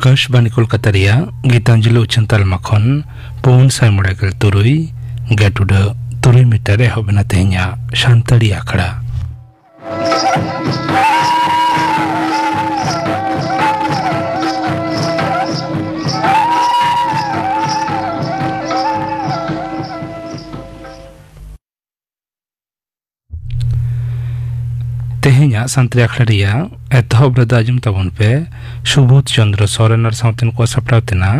आकाशवाणी कोलकाता गीतांजलि उच्चन तालमा खन पौन साय मोड़ागल तुरुई गेटुड तुरुई मीटर एहबना तेहኛ शांतड़ी आखड़ा तेहኛ शांतड़ी आखड़ा एतहब रदाजम तबन पे सुबोध चंद्र सोरेन साउतेन को सपड़ावतेना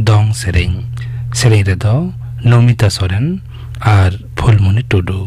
दंग सेरें रेदो नमिता सोरेन और फुलमणि टुडू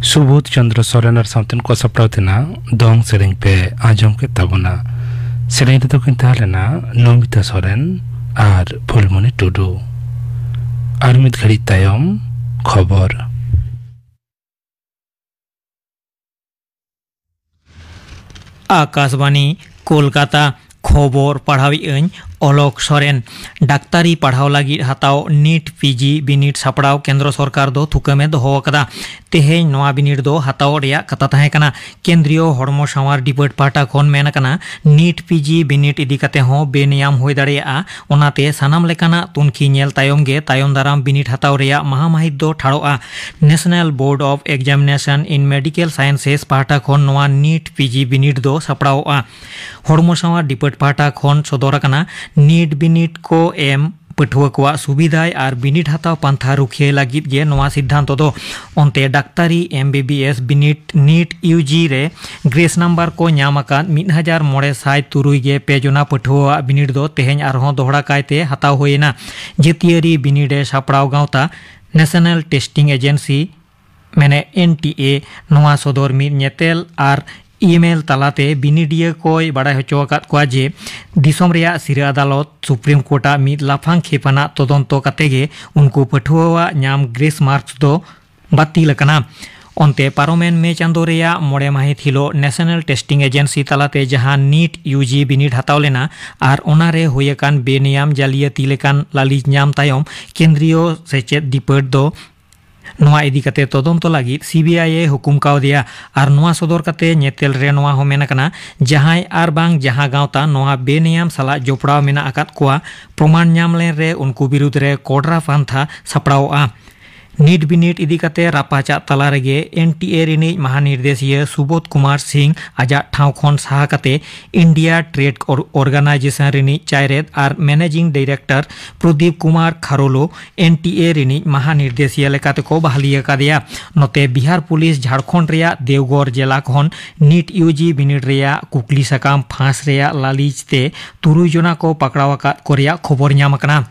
सुबोध चंद्र सोरेन साउतेन को सपड़ावतेना दंग सेरें पे आजम के तबना सेरें रेदो किन ताहलेना नमिता सोरेन और फुलमणि टुडू और मिद घड़ी तायम खबर आकाशवाणी कोलकाता खबर पढ़ावी ओलोक सोरेन डाक्तारी पढ़ाव लगी हताव नीट पीजी बिनिट सापड़ाव केंद्र सरकार दो थुकामे दोहो कदा तेहेñ नोआ बिनिट दो हताव रेया कथा ताहें कना केंद्रीय हड़मो सावार डिपार्ट पाटा खन मेन कना नीट पीजी बिनिट इदी कते हों बेनियाम होय दाड़ेयाआ ओनाते सानाम लेकाना तुनखी नेल तायम गे तायम दाराम बिनिट हताव रेया महामाहित दो ठाड़ोआ national board of examination in medical sciences पाटा खन नोआ नीट पीजी बिनिट दो सापड़ावआ हड़मो सावार डिपार्ट पाटा खन सदर कना नीट बिनिट को एम पठुआ को सुविधाय और बिनिट हताव पंथा रुखिया लगित गे नोआ सिद्धांत दो ओंते डाक्तारी MBBS बिनिट नीट यूजी रे ग्रेस नंबर को नाम आकान 1963 गे पेजना पठुआ बिनिट दो तेहेñ आरहों दोहड़ा कायते हताव होयना जेतियारी बिनिडे सापड़ाव गावता नेशनल टेस्टिंग एजेंसी मैंने NTA नोआ सदर मिद नेतेल और ईमेल तलाते बिनिडिया कोई बड़ा होचोकात को जे दिसोम रेया सिरा अदालत सुप्रीम कोर्टा मिद लाफांग खेपना तदंतो कतेगे उनको पठुआ नाम ग्रेस मार्क्स दो बातिल कना ओंते पारोमेन मे चांदो रेया मोड़े माहित हिलो नेशनल टेस्टिंग एजेंसी तलाते जहां नीट यूजी बिनिट हताव लेना और ओनारे होयकान बेनियाम जालियाती लेकान लालिज नाम तायम केंद्रीय सेचेद डिपार्ट दो नोआ इदी कते तदंतो लगी CBI हुकुम कावदिया और नोआ सदर कते नेतेल रे नोआ हो मेना कना जहां आर बांग जहां गावता नोआ बेनियाम साला जोपड़ाव मेना आकात कोआ प्रमाण नाम लेन रे उनको विरुद्ध रे कोडरा पांथा सपड़ावआ नीट बिनिट इदी कते रापाचा तला रेगे NTA रिनी महानिर्देशीय सुबोध कुमार सिंह आजा ठाव खन साहा कते इंडिया ट्रेड ऑर्गेनाइजेशन रिनी चायरेद और मैनेजिंग डायरेक्टर प्रदीप कुमार खारोलो NTA रिनी महानिर्देशीय लेकाते को बहालिया कादिया नोते बिहार पुलिस झारखंड रेया देवगढ़ जिला खन नीट यूजी बिनिट रेया कुकली सकाम फांस रेया लालिजते 3 जना को पकड़ावा कोरिया खबर नाम कना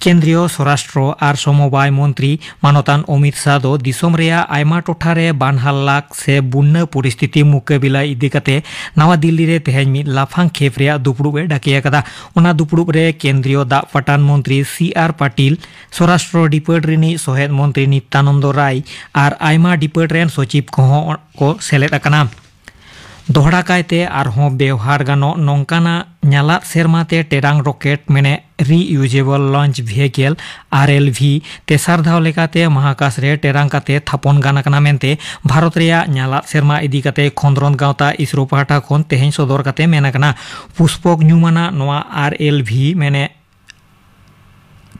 केंद्रीय स्वराष्ट्र और समवाय मंत्री मानतान अमित शाह दो दिसोम रेया आयमा टोठारे बानहालाक से बुन्ना परिस्थिति मुकाबिला इदी कते नवा दिल्ली रे तेहेñ मिद लाफांग खेप रेया दुपड़ुबे डाकिया कदा ओना दुपड़ुब रे केंद्रीय दा पटान मंत्री CR पाटिल स्वराष्ट्र डिपार्ट रिनी सहेद मंत्री नित्यानंद राय और आयमा डिपार्ट रेन सचिव को सेलेद अकना दोहड़ा कायते आरहों व्यवहार गानो नोंकाना न्याला सेरमाते टेरांग रॉकेट मेने रीयूजेबल लॉन्च व्हीकल RLV तेसार धाव लेकाते महाकाश रे टेरांग काते थापन गाना कना मेनते भारत रेया न्याला सेरमा इदी काते खंद्रन गावता इसरो पाटा खन तेहेñ सदर काते मेना कना पुष्पक न्यूमाना नोआ RLV मेने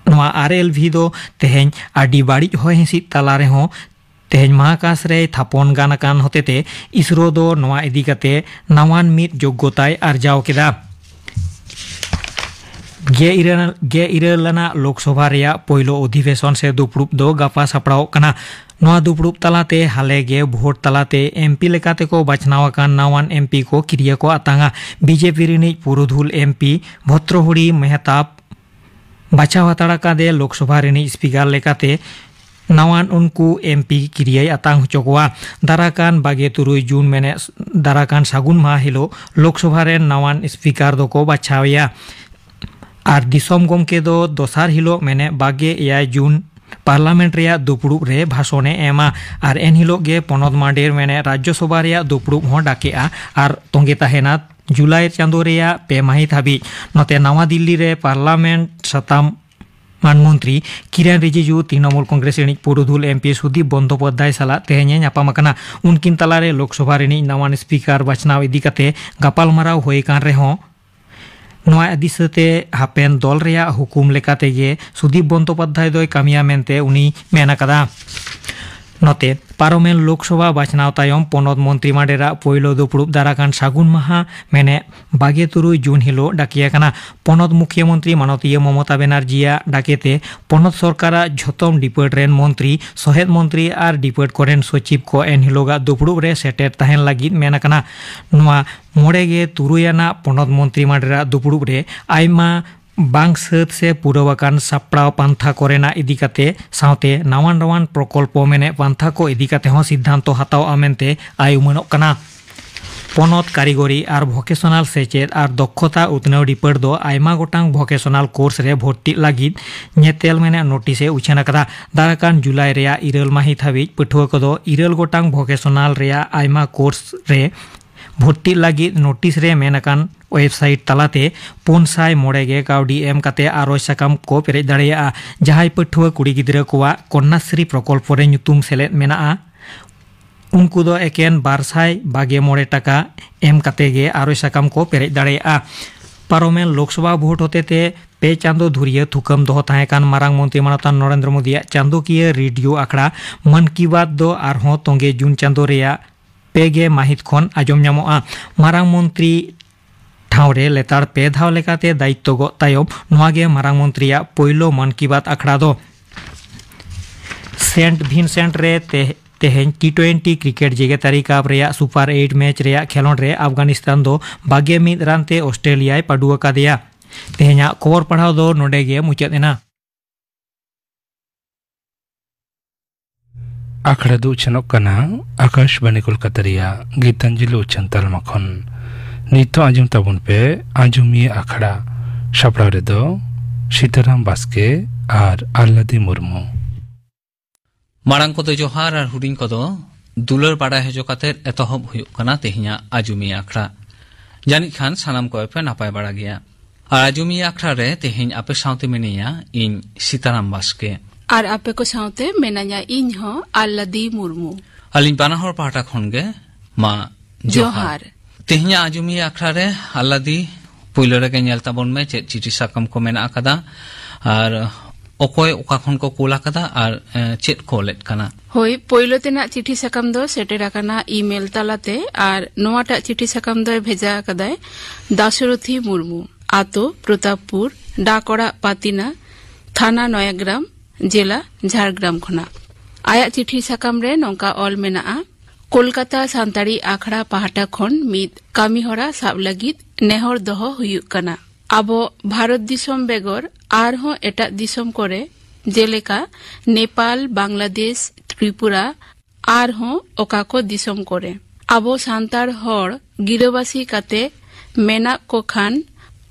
नोआ RLV दो तेहेñ आडी बाड़ी होय हिसित तला रे हो तेहेñ महाकाश रे थापन गानाकान होतेते इसरो दो नोआ इदी काते नावान मिद योग्यताय आर्जाव केदा गे इरालना लोकसभा रेया पहिलो अधिवेशन से दुपड़ुब दो गापा सापड़ाव कना नोआ दुपड़ुब तलाते हाले गे भोट तलाते MP लेकाते को बाछनावाकान नावान MP को किरिया को आतांगा BJP रिनी पुरुधुल MP भद्रहुड़ी मेहताब बाछाव हाताड़ा कादे लोकसभा रिनी स्पीकर लेकाते नावान उनको MP किरियाई आतांग चोकवा दाराकान 23 जून मेने दाराकान सागुन माह हिलो लोकसभा रे नावान स्पीकर दो को बाछावया और दिसोम गोमके दो दोसार हिलो मेने 21 जून पार्लामेंट रेया दुपड़ुब रे भाषणे एमा और एन हिलो गे पनोद मांडेर मेने राज्यसभा रेया दुपड़ुब हों डाकेआ और तोंगे ताहेना जुलाई चांदो रेया 2 माहित हाबी नोते नवा दिल्ली रे पार्लामेंट सताम मानमंत्री किरेन रिजिजू तृणमूल कांग्रेस रिनिज पुरुधुल MP सुदीप बंदोपाध्याय साला तेहेñ नापाम अकना उनकिन तलारे लोकसभा रिनिज नावान स्पीकर बाछनाव इदी कते गापालमाराव होय कान रेहों नोआ दिसते हापेन दल रेया हुकुम लेकाते गे सुदीप बंदोपाध्याय दोय कामिया मेनते उनी मेना कदा नोते पारोमेन लोकसभा बाछनाव तायम पनोद मंत्री माडेरा पहिलो दुपड़ुब दाराकान सागुन माहा मेने 23 जून हिलो डाकिया कना पनोद मुख्यमंत्री माननीय ममता बनर्जिया डाकेते पनोद सरकारा झोतम डिपार्ट रेन मंत्री सहेद मंत्री और डिपार्ट कोरेन सचिव को एन हिलोगा दुपड़ुब रे सेटेर ताहेन लागिद मेना कना नोआ मोड़ेगे तुरुयाना पनोद मंत्री माडेरा दुपड़ुब रे आयमा बांग सत से पुरवाकान सापड़ाव पांथा कोरेना इदी काते सावते नावान नावान प्रकल्प मेने पांथा को इदी काते हो सिद्धांत हताव आमेनते आयुमनोग कना पनोत कारिगरी और भोकेशनल सेचेद और दक्षता उतनाव डिपार्ट दो आयमा गोटांग भोकेशनल कोर्स रे भर्ती लागिद नेतेल मेने नोटिसे उछेना कदा दाराकान जुलाई रेया 2 माहित हाबिज पठुआ को 2 गोटांग भोकेशनल रेया आयमा कोर्स रे भर्ती लगी नोटिस रे मेनकान वेबसाइट तलाते 409 काउडी एम काते आरज साकाम को पेरेज दाड़ेया जहां पठुआ कुड़ी गिद्रा कोवा कन्याश्री प्रकल्प रे ᱧᱩᱛᱩᱢ सेलेद मेनाआ उनको दो एकेन 222 टाका एम काते गे आरज साकाम को पेरेज दाड़ेया पारोमेल लोकसभा भोट होते पे चांदो धुरिया थुकम दो ताहेकान मारांग मंत्री मानतान नरेंद्र मोदी चांदोकिया रेडियो आखड़ा मन की बात दो आरहों तोंगे जून चांदो रेया पेगे माहित खन आजम ᱧᱟᱢᱚᱜᱼᱟ मारांग मंत्री ठावरे लेतार पे धाव लेकाते दायित्व गो तायम नोवागे मारांग मंत्रिया पोइलो मन की बात आखड़ा दो सेंट विंसेंट रे तेहेन T20 क्रिकेट जेगेतारी कप रेया सुपर 8 मैच रेया खेलोंड रे अफगानिस्तान दो 21 रानते ऑस्ट्रेलिया पाडुआ कादेया तेहेना खबर पढ़ाव दो नोडेगे मुचाद एना आखड़ा दो चनक कना आकाशवाणी कोलकाता रिया गीतांजलि उच्चन तालमा खन नितो आजम ताबुन पे आजमिया आखड़ा सापड़ा रे दो सीताराम बास्के और आल्लादी मुर्मू मारांग को जोहार और हुडिंग को दुलर बाड़ा हेजो काते एतहब हुयुक कना तेहिया आजुमिया आखड़ा जानिक खान सानाम को पे नापाय बाड़ा गया और आजुमिया आखड़ा रे तेहिन आपे साउते मेनिया इन सीताराम बास्के और आपे को साउते मेनाया इन हो आल्लादी मुर्मू अलिन बानाहर पाटा खनगे मा जोहार तेहिया आजुमिया आखड़ा रे आल्लादी पुइलो रे गेल ताबन में चिठी साकम को मेना आकादा और ओकोय ओका खन को कोला कदा और चेट कोलेट कना होय पोइलो तेना चिठी साकाम दो सेटेरा कना ईमेल तालाते और नोवाटा चिठी साकाम दो भेजा कदाय दाशरथी मुर्मू आतो प्रतापपुर डाकोड़ा पातिना थाना नयाग्राम जिला झारग्राम खना आया चिठी साकाम रे नोंका ऑल मेनाआ कोलकाता सांताड़ी आखड़ा पाहाटा खन मिद कामीहरा साब लगित नेहर दोहो हुयुक कना आबो भारत दिसम बेगर आरहों एटा दिसम करे जेलेका नेपाल बांग्लादेश त्रिपुरा आरहों ओकाको दिसम करे आबो सांतार हर गिरवासी काते मेना को खान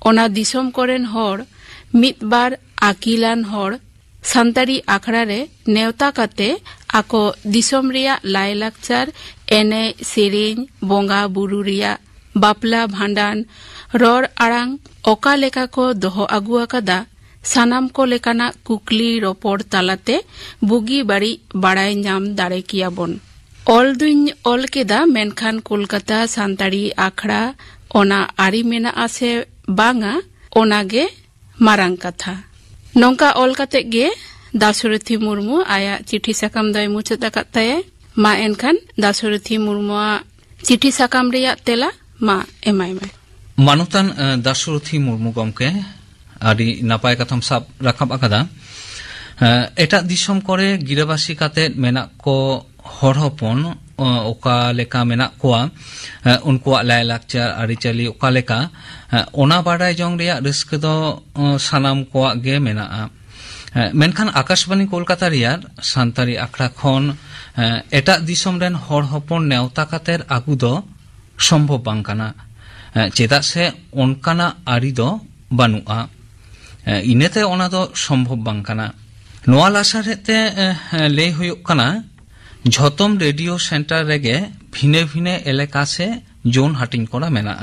ओना दिसम करेन हर मितबार आकिलान हर सांतारी आखड़ा रे नेवता काते आको दिसम रिया लायलाकचार एने सेरेन बोंगा बुरु रिया बापला भांडान रर आड़ांग ओका लेका को दोहो आगुआ कदा सानाम को लेकाना कुकली रोपड़ तालाते बुगी बाड़ी बाड़ाय नाम दाड़े किया बन ऑल दुइन ऑल केदा मेनखान कोलकाता सांताड़ी आखड़ा ओना आरी मेना आसे बांगा ओनागे मारांग कथा नोंका ऑल काते गे दाशरथी मुर्मू आया चिठी साकाम दय मुचाद आकाताय मा एनखान दाशरथी मुर्मू चिठी साकाम रेया तेला मा एमाय में मानुतान दाशरथी मुर्मू गमके आदि नापाय कथम साब राखाब आकादा एटा दिसम करे गिराबासी काते मेना को हर हपन ओका लेका मेना कोआ उनकुआ लायलाकचार आरिचाली ओका लेका ओना बाडाय जंग रेया रिस्क दो सानाम कोआ गे मेना मेनखान आकाशवाणी कोलकाता रियार सांतारी आखड़ा खन एटा दिसम रेन हर हपन नेवता कातेर आगु दो सम्भव बांग काना चेदा से ओनकाना आरी दो बानुआ इनेते ओना दो सम्भव बांग काना नोआ लासारेते ले हुयुक काना झतम रेडियो सेंटर रेगे भिने भिने एलेका से जोन हाटिंग करा मेना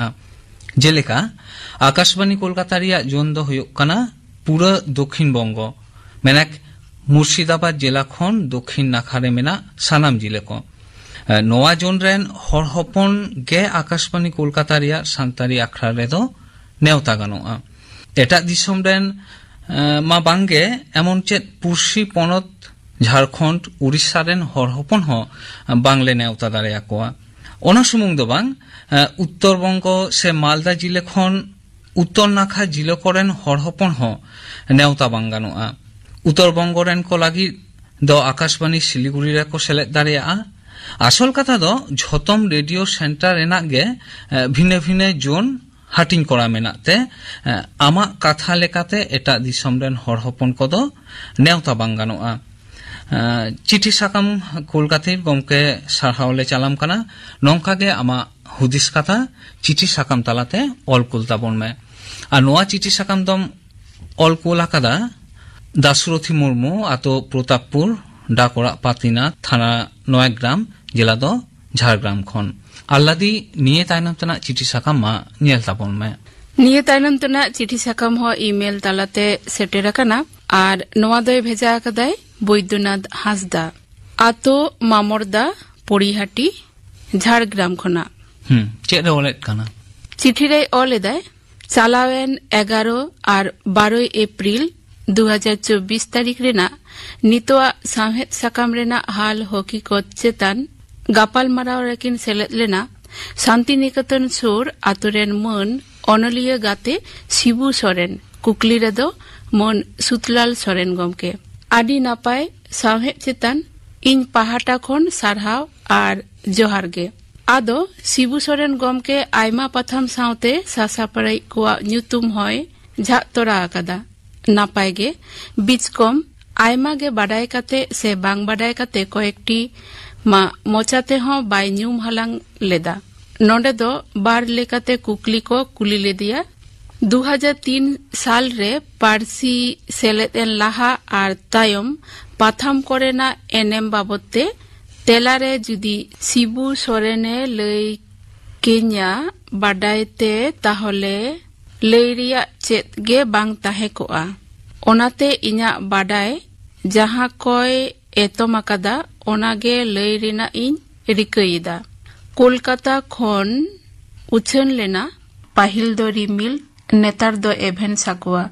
जेलेका आकाशवाणी कोलकाता रिया जोन दो हुयुक काना पूरा दक्षिण बंग मेनाक मुर्शिदाबाद जिला खन दक्षिण नाखारे मेना सानाम जिले को नोआ जोन रेन हर हपन गे आकाशवाणी कोलकाता रिया सांतारी आखड़ा रे दो नेवता गानोआ एटा दिसम रेन मा बांगे एमन चेत पुरसी पनत झारखंड उड़ीसा रेन हर हपन हो बांगले नेवता दाड़ेया कोआ ओना सुमुंग दो बांग उत्तर बंग से मालदा जिले खन उत्तर नाखा जिले कोरेन हर हपन हो नेवता बांग गानोआ उत्तर बंग रेन को लागि दो आकाशवाणी सिलीगुड़ी रे को सेलेद दाड़ेया आसल कथा दो झतम रेडियो सेंटर रेनाग गे भिने भिने जोन हाटिंग करा मेनाते आमा कथा लेकाते एटा दिसम रेन हर हपन कोदो नेवता बांग गानोआ चिठी साकाम कोलकाता गमके सारहावले चालाम काना नोंका गे आमा हुदिस कथा चिठी साकाम तालाते ऑल कुलताबन में आ नोआ चिठी साकाम दम ऑल कोला कादा दाशरथी मुर्मू आतो प्रतापपुर डाकोड़ा पातिना थाना नयाग्राम जिला दो ঝাড়গ্রাম খন আল্লাদি নিয়ে তাইনম তেনা চিঠি সাকাম মা নিয়েল তাবন মে নিয়ে তাইনম তেনা চিঠি সাকাম হ ইমেল তালাতে সেটের আকানা আর নোয়া দয় ভেজা আকাদায় বৈদ্যনাথ হাসদা আতো মামরদা পরিহাটি ঝাড়গ্রাম খনা চেরে ওলেট কানা চিঠিরে অলেদায় চালাওয়েন 11 আর 12 এপ্রিল 2024 তারিখ রেনা নিতোয়া সাহেদ সাকাম রেনা হাল হকিকত চেতান গাপাল মারাও রেকিন সেলেত লেনা শান্তিনিকেতন সুর আতরেন মন অনলিয়া গাতে শিবু সরেন কুকলি রেদো মন সুতলাল সরেন গমকে আডি নাপায় সাহেদ চেতান ইন পাহাটা খন সারহাও আর জোহারগে আদো শিবু সরেন গমকে আইমা পাথাম সাউতে সাসাপাড়াই কোয়া নিউতুম হয় ঝাতরা আকাদা নাপায় গে বিচকম আইমা গে বাডায় কাতে সে বাং বাডায় কাতে কয়েকটি মা মোচাতে হ বাই নিউম হালাং লেদা নডে দো বার লেকাতে কুকলি को कुली ले दिया 2003 साल रे पारसी सेलेतेन लाहा আর তায়ম পাথাম করে না এনএম বাবতে তেলারে যদি শিবু সরেনে লই কেনিয়া বাডাইতে তাহলে লেরিয়া চেত গে বাং তাহে কোয়া ওনাতে ইñা বাডাই যাহা কয় এতমাকাদা ওনাগে লেরিনা ইন রিকইদা কলকাতা খন উছন লেনা পাহিল দ রিমিল নেতার দ এভেন সাকুয়া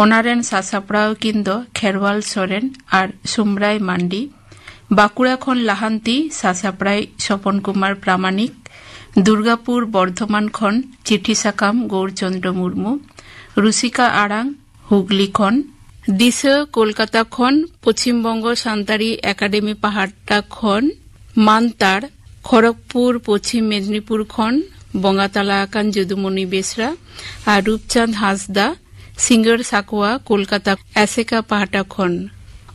ওনারেন সাসাপড়াও কিন্দো খেরওয়াল সরেন আর সুমরাই মান্ডি বাঁকুড়া খন লাহান্তি সাসাপড়াই স্বপন কুমার প্রামাণিক দুর্গাপুর বর্ধমান খন চিঠি সাকাম গৌরচন্দ্র মুর্মু রুসিকা আড়াং হুগলি খন দিশা কলকাতা খন পশ্চিমবঙ্গ সান্তাড়ি একাডেমি পাহাড়টা খন মানতার খড়গপুর পশ্চিম মেদিনীপুর খন বঙ্গাতালা আকান যদুমণি বেসরা আর রূপচাঁদ হাসদা সিঙ্গর সাকুয়া কলকাতা এসেকা পাহাটা খন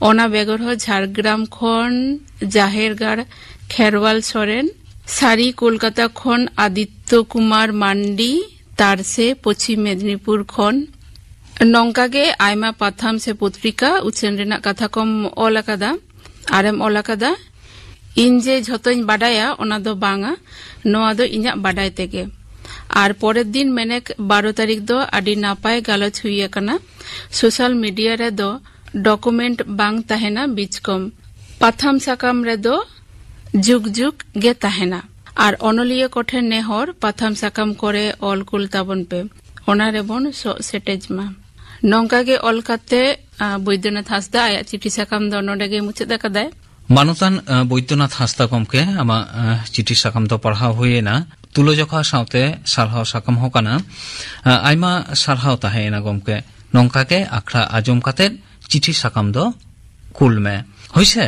অনা বেগর ঝাড়গ্রাম খন জাহেরগাড় খেরওয়াল সরেন সারি কলকাতা খন আদিত্য কুমার মান্ডি তারসে পশ্চিম মেদিনীপুর খন নঙ্কাগে আইমা পাথাম সে পত্রিকা উচ্ছেন রেনা কথা কম অলাকাদা আরেম অলাকাদা ইন যে যতই বাডায়া ওনা দো বাঙা নোয়া দো ইñা বাডাই তেগে আর পরের দিন মেনেক 12 তারিখ দো আডি নাপায় গালচ হুই আকানা সোশ্যাল মিডিয়া রে দো ডকুমেন্ট বাং তাহেনা বিচকম পাথাম সাকাম রে দো যুগ যুগ গে তাহেনা আর অনলিয়া কঠে নেহর পাথাম সাকাম করে অলকুল তাবন পে ওনারে বন সেটেজমা নঙ্কাগে অলকাতে বৈদ্যনাথ হাসদা আয়া চিঠি সাকাম দ নডেগে মুছে দেখা দেয় মানতান বৈদ্যনাথ হাসদা গমকে আমা চিঠি সাকাম দ পড়াও হয়ে না তুলজখা সাউতে সারহাও সাকাম হকানা আইমা সারহাও তাহেনা গমকে নঙ্কাকে আখড়া আজম কাতে চিঠি সাকাম দ কুলমে হইছে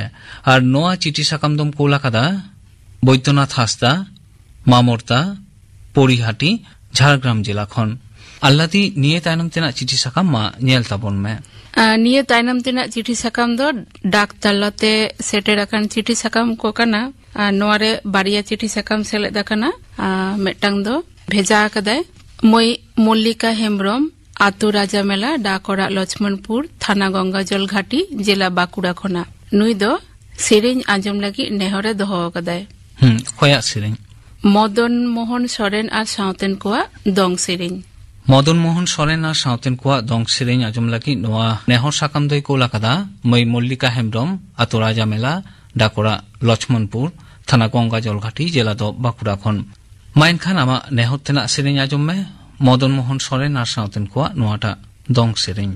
আর নোয়া চিঠি সাকাম দম কোলাকাদা বৈদ্যনাথ হাসদা মামরদা পরিহাটি ঝাড়গ্রাম জেলা খন আল্লাদি নিয়ে তাইনম তেনা চিঠি সাকাম মা নিয়েল তাবন মে নিয়ে তাইনম তেনা চিঠি সাকাম দ ডাক তাল্লাতে সেটের আকান চিঠি সাকাম কো কানা নোয়ারে বাড়িয়া চিঠি সাকাম সেলেদ আকানা মেটাং দ ভেজা আকাদায় মই মল্লিকা হেমব্রম আতো রাজা মেলা ডাকরা লক্ষ্মণপুর থানা গঙ্গাজল ঘাটি জেলা বাঁকুড়া খনা নুই দ সেরেñ আজম লাগি নেহরে দহ আকাদায় কয়া সেরেñ মদন মোহন সরেন আর সাউতেন কোয়া দং সেরেñ মদন মোহন সরেন আর সাউতেন কোয়া দং সেরেñ আজম লাগি নোয়া নেহর সাকাম দই কোলাকাদা মই মল্লিকা হেমব্রম আতো রাজা মেলা ডাকরা লক্ষ্মণপুর থানা গঙ্গাজল ঘাটি জেলা দ বাঁকুড়া খন মাইন খান আমা নেহর তেনা সেরেñ আজম মে মদন মোহন সরেন আর সাউতেন কোয়া নোয়াটা দং সেরেñ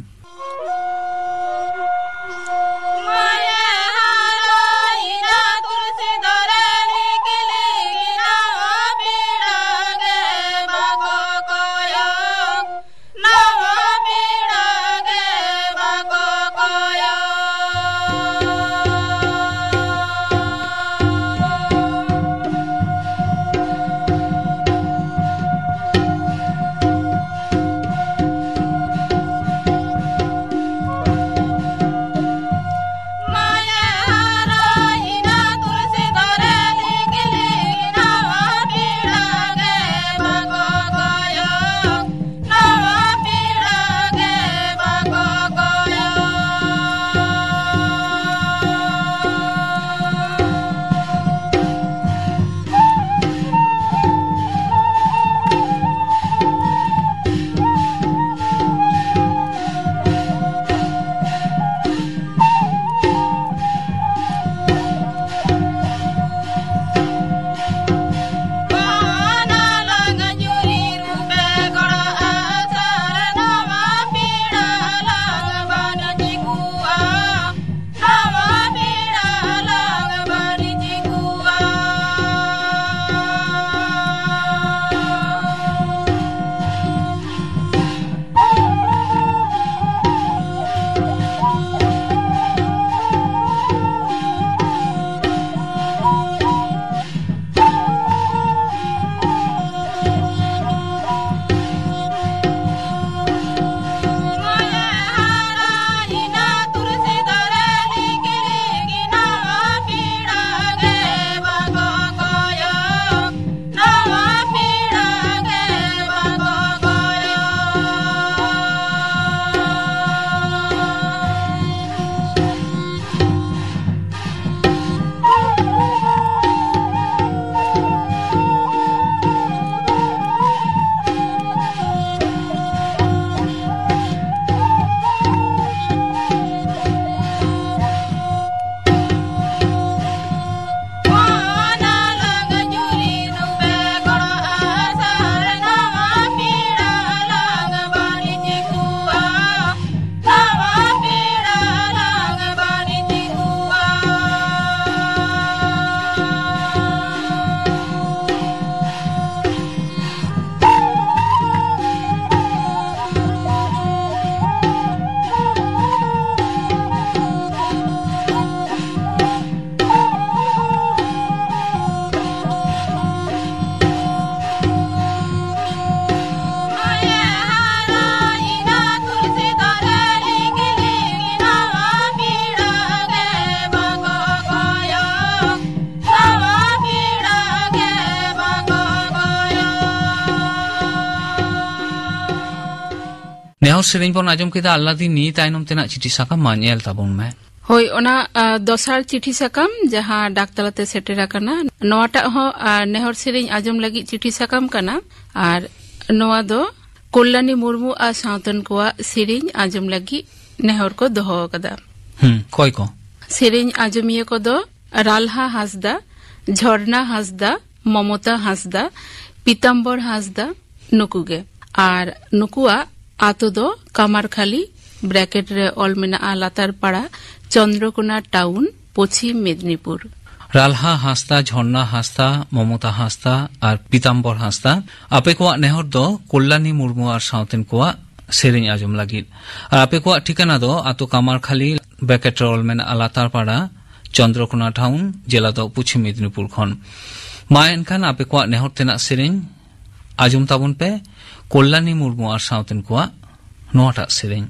नेहर सेरेñ बन आजम केदा अल्लादी नी तायनम तेना चिठी साकाम मा नेल ताबन मे होय ओना दोसार चिठी साकाम जहां डाक तलाते सेटेर आकाना नोवाटा हो नेहर सेरेñ आजम लगी चिठी साकाम कना आर नोवा दो कल्याणी मुर्मू आ सावतन कोआ सेरेñ आजम लगी नेहर को दोहो कदा कोय को सेरेñ आजमिया को दो रालहा हासदा झरना हासदा ममता हासदा पीताम्बर हासदा नुकुगे आर नुकुआ आतो दो कामारखाली ब्रैकेट रे ऑल मेना लातार पाड़ा चंद्रकोना टाउन पश्चिम मेदिनीपुर रालहा हासदा झरना हासदा ममता हासदा और पीताम्बर हासदा आपे को नेहर दो कल्याणी मुर्मू और सावतेन को सेरेñ आजम लगी और आपे को ठिकाना दो आतो कामारखाली ब्रैकेट रे ऑल मेना लातार पाड़ा चंद्रकोना टाउन जिला दो पश्चिम मेदिनीपुर खन मा एनखान आपे को नेहर तेना सेरेñ आजम ताबन पे कल्याणी मुर्मू और सावतेन को नोटा सेरेñ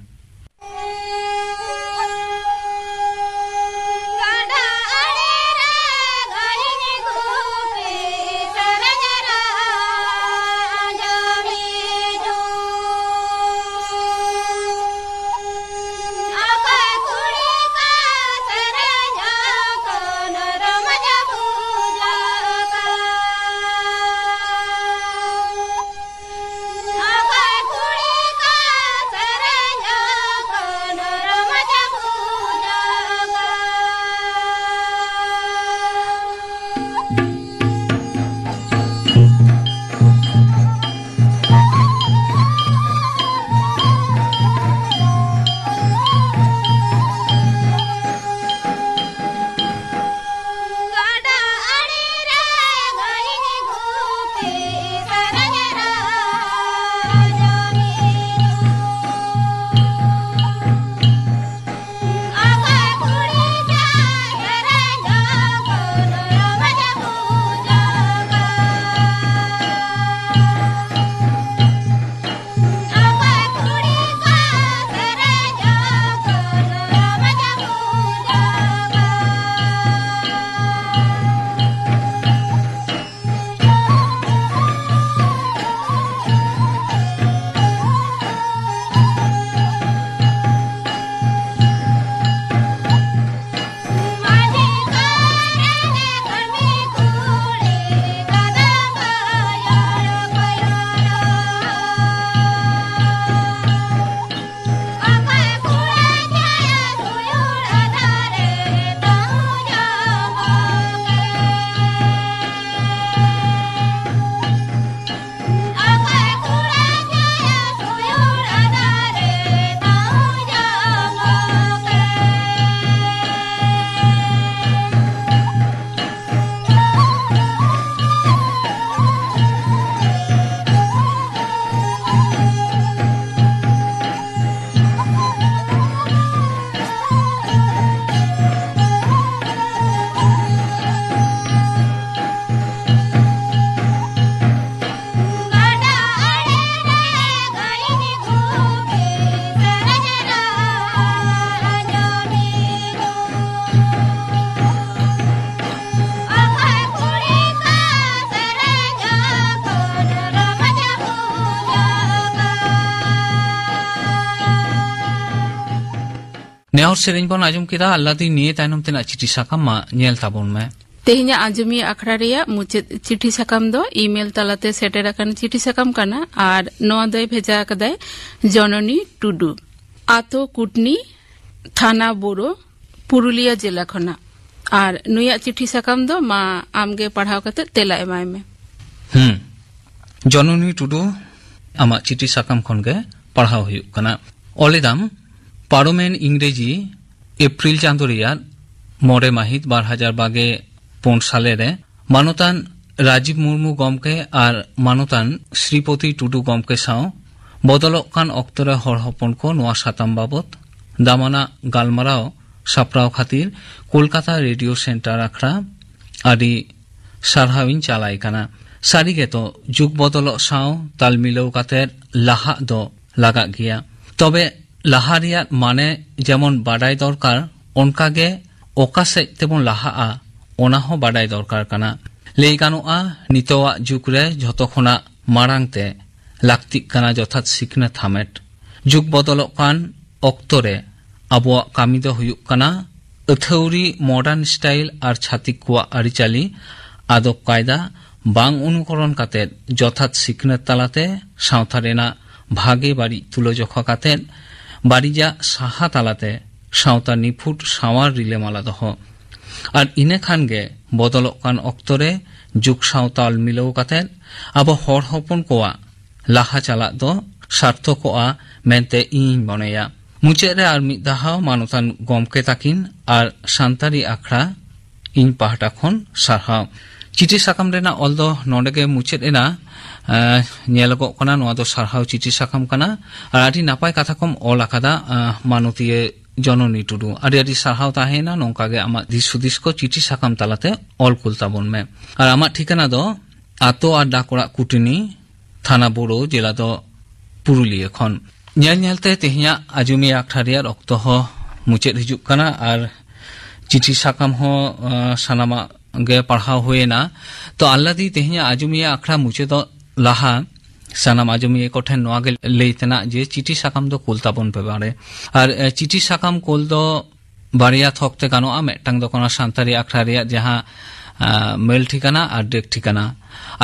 नेहर सेरेñ बन आजम केदा अल्लादी निये तायनम तेना चिठी साकाम मा नेल ताबन मे तेहिना आजमी अखड़ा रिया मुचाद चिठी साकाम दो ईमेल तालाते सेटेर आकान चिठी साकाम काना आर नोआ दय भेजा कदाय जननी टुडू आतो कुटनी थाना बोरो पुरुलिया जिला खना आर नुया चिठी साकाम दो मा आमगे पढ़ाव कते तेला एमाय मे जननी टुडू आमा चिठी साकाम खनगे पढ़ाव हुयुग कना ओलेदाम पारोमेन इंग्रेजी एप्रिल चांदो रियाद मोरे माहित 2022 साले रे मानतान राजीव मुर्मू गमके और मानतान श्रीपति टुडू गमके साव बदलक कान अक्तरे हर हपन को नोआ साताम बाबत दामाना गालमाराव साप्राव खातिर कोलकाता रेडियो सेंटर आखड़ा आदि सारहाविन चालाय काना सारिगे तो जुग बदलक साव ताल मिलाव कातेर लाहा दो लागा गिया तबे लाहा रियाद माने जेमन बाडाय दरकार ओनकागे ओका सेज तेबन लाहा ओना हो बाडाय दरकार काना लेई गानोआ नितोआ जुग रे जतो खना मारांगते लाक्तिक काना जथात सिखना थामेट जुग बदलक कान अक्तरे आबो कामी दो हुयुक काना अथौरी मॉडर्न स्टाइल और छातिक कुआ आरिचाली आदब कायदा बांग अनुकरण काते जथात सिखनत तालाते सावथा रेना भागे बाड़ी तुलजखा काते बाड़ीजा साहा तालाते सावता निफुट सावार रिले माला दह और इने खान गे बदलक कान अक्तरे जुग सावताल मिलाव काते आबो हर हपन कोआ लाहा चाला दो सार्थकोआ मेनते इन बनेया मुचेरे और मिद दाहाव मानतान गमके ताकिन और सान्तारी आखड़ा इन पाहटा खन सारहाव चिठी साकाम रेना अल दो नोडेगे मुचेद एना नेलगो कना नोआ दो सारहाव चिठी साकाम कना और आदि नापाय कथाकम अल आकादा मानुतिये जननी टुडू आदि आदि सारहाव ताहेना नोंकागे आमा दिसुदिस को चिठी साकाम तालाते अल कुलताबन में और आमा ठिकाना दो आतो और डाकोड़ा कुटिनी थाना बोरो जिला दो पुरुलिया खन ᱧᱮᱞ ᱧᱮᱞᱛᱮ ᱛᱮᱦᱮᱧᱟᱜ ᱟᱡᱩᱢᱤ ᱟᱠᱷᱲᱟ ᱨᱮᱭᱟᱜ ᱚᱠᱛᱚ ᱦᱚᱸ ᱢᱩᱪᱟᱹᱫ ᱦᱤᱡᱩᱜ ᱠᱟᱱᱟ ᱟᱨ चिठी साकाम हो सानामा गे पढ़ाव हुएना तो आल्लादी तेहनिया आजुमिया आखड़ा मुचे तो लाहा सानाम आजुमिया को ठेन नोआ गे लेतना जे चिठी साकाम दो कुलताबन पे बारे और चिठी साकाम कुल दो बारिया थोकते गानोआ मेटटांग दो कोना सान्तारी आखड़ा रेया जहां मेल ठिकाना और डेक ठिकाना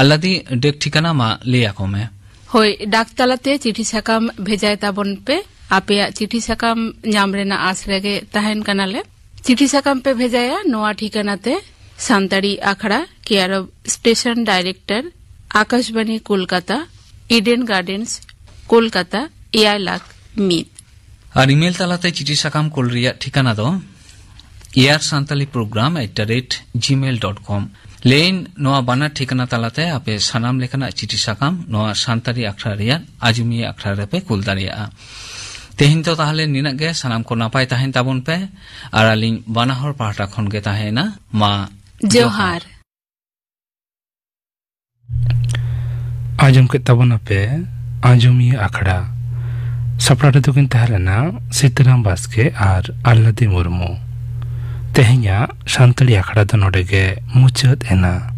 आल्लादी डेक ठिकाना मा लिया को में होय डाक तालाते चिठी साकाम भेजाय ताबन पे आपेया चिठी साकाम ᱧᱟᱢ ᱨᱮᱱᱟᱜ आस रेगे तहन कनाले चिठी साकाम पे भेजाया नोआ ठिकानाते सान्ताड़ी आखड़ा care of station director Akashvani Kolkata Eden Gardens Kolkata 7,00,000 और ईमेल तालाते चिठी साकाम कोल रिया ठिकाना दो airsantalprogram@gmail.com लेन नोआ बाना ठिकाना तालाते आपे सानाम लेखना चिठी साकाम नोआ सान्ताड़ी आखड़ा रिया आजुमिया आखड़ा रे पे कुल दारिया तेहिन तो ताहले निना गे सानाम को नापाय ताहेन ताबन पे और आलिंग बानाहर पाहटा खन गे ताहेना मा जोहार आजम के ताबन पे आजुमिया आखड़ा सपराटे तो किन ताहलेना सीताराम बास्के और आल्लादी मुर्मू तेहिया सान्ताड़ी आखड़ा दो नोडे गे मुचाद एना।